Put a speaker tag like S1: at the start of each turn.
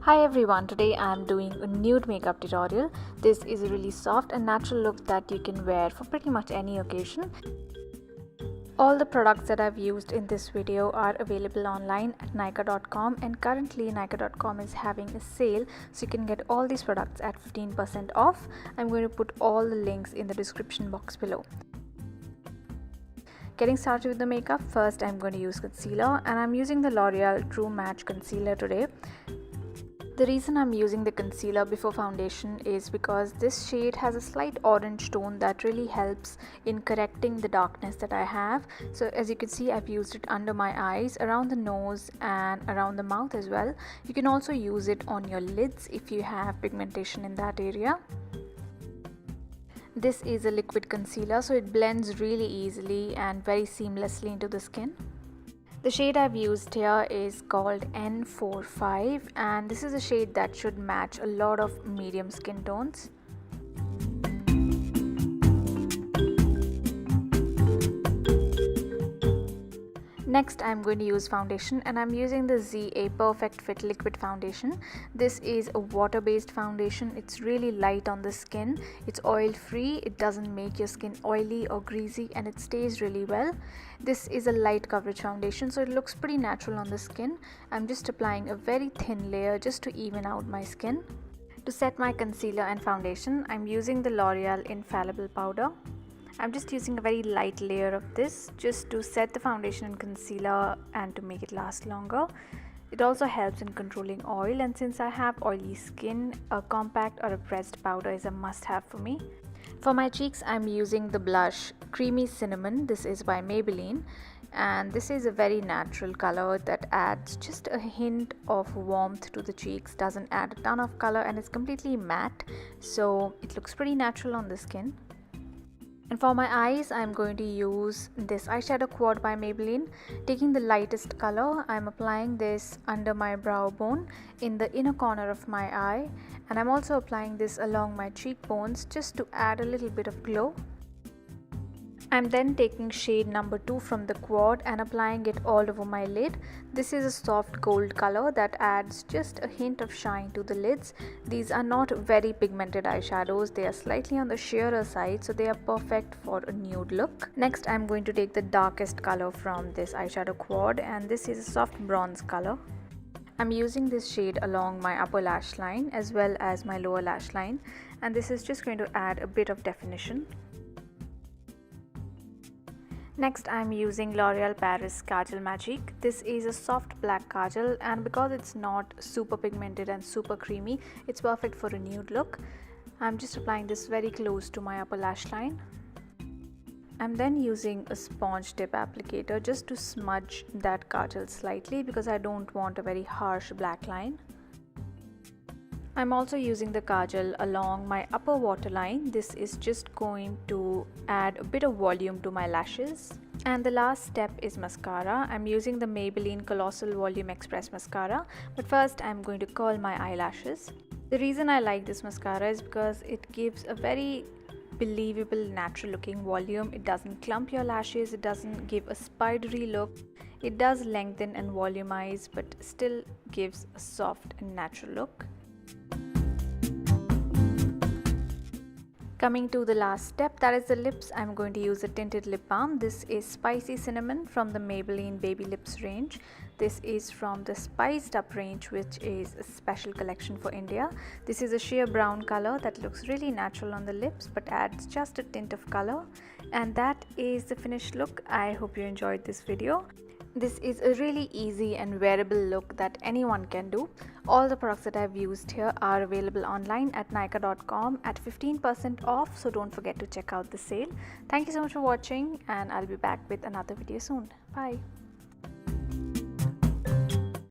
S1: Hi everyone, today I am doing a nude makeup tutorial. This is a really soft and natural look that you can wear for pretty much any occasion. All the products that I've used in this video are available online at Nykaa.com, and currently Nykaa.com is having a sale, so you can get all these products at 15% off. I'm going to put all the links in the description box below. Getting started with the makeup, first I'm going to use concealer, and I'm using the L'Oreal True Match Concealer today. The reason I'm using the concealer before foundation is because this shade has a slight orange tone that really helps in correcting the darkness that I have. So as you can see, I've used it under my eyes, around the nose and around the mouth as well. You can also use it on your lids if you have pigmentation in that area. This is a liquid concealer, so it blends really easily and very seamlessly into the skin. The shade I've used here is called N45, and this is a shade that should match a lot of medium skin tones. Next, I'm going to use foundation, and I'm using the ZA Perfect Fit Liquid Foundation. This is a water-based foundation. It's really light on the skin. It's oil-free. It doesn't make your skin oily or greasy, and it stays really well. This is a light coverage foundation, so it looks pretty natural on the skin. I'm just applying a very thin layer just to even out my skin. To set my concealer and foundation, I'm using the L'Oreal Infallible Powder. I'm just using a very light layer of this just to set the foundation and concealer and to make it last longer. It also helps in controlling oil, and since I have oily skin, a compact or a pressed powder is a must-have for me. For my cheeks, I'm using the blush Creamy Cinnamon. This is by Maybelline, and this is a very natural color that adds just a hint of warmth to the cheeks, doesn't add a ton of color, and it's completely matte, so it looks pretty natural on the skin. And for my eyes, I'm going to use this eyeshadow quad by Maybelline. Taking the lightest color, I'm applying this under my brow bone in the inner corner of my eye, and I'm also applying this along my cheekbones just to add a little bit of glow. I'm then taking shade number 2 from the quad and applying it all over my lid. This is a soft gold color that adds just a hint of shine to the lids. These are not very pigmented eyeshadows. They are slightly on the sheerer side, so they are perfect for a nude look. Next, I'm going to take the darkest color from this eyeshadow quad, and this is a soft bronze color. I'm using this shade along my upper lash line as well as my lower lash line, and this is just going to add a bit of definition. Next, I'm using L'Oreal Paris Kajal Magique. This is a soft black kajal, and because it's not super pigmented and super creamy, it's perfect for a nude look. I'm just applying this very close to my upper lash line. I'm then using a sponge tip applicator just to smudge that kajal slightly because I don't want a very harsh black line. I'm also using the kajal along my upper waterline. This is just going to add a bit of volume to my lashes. And the last step is mascara. I'm using the Maybelline Colossal Volume Express Mascara, but first I'm going to curl my eyelashes. The reason I like this mascara is because it gives a very believable, natural looking volume. It doesn't clump your lashes, it doesn't give a spidery look. It does lengthen and volumize, but still gives a soft and natural look. Coming to the last step, that is the lips, I'm going to use a tinted lip balm. This is Spicy Cinnamon from the Maybelline Baby Lips range. This is from the Spiced Up range, which is a special collection for India. This is a sheer brown color that looks really natural on the lips but adds just a tint of color. And that is the finished look. I hope you enjoyed this video. This is a really easy and wearable look that anyone can do. All the products that I've used here are available online at Nykaa.com at 15% off, so don't forget to check out the sale. Thank you so much for watching, and I'll be back with another video soon. Bye.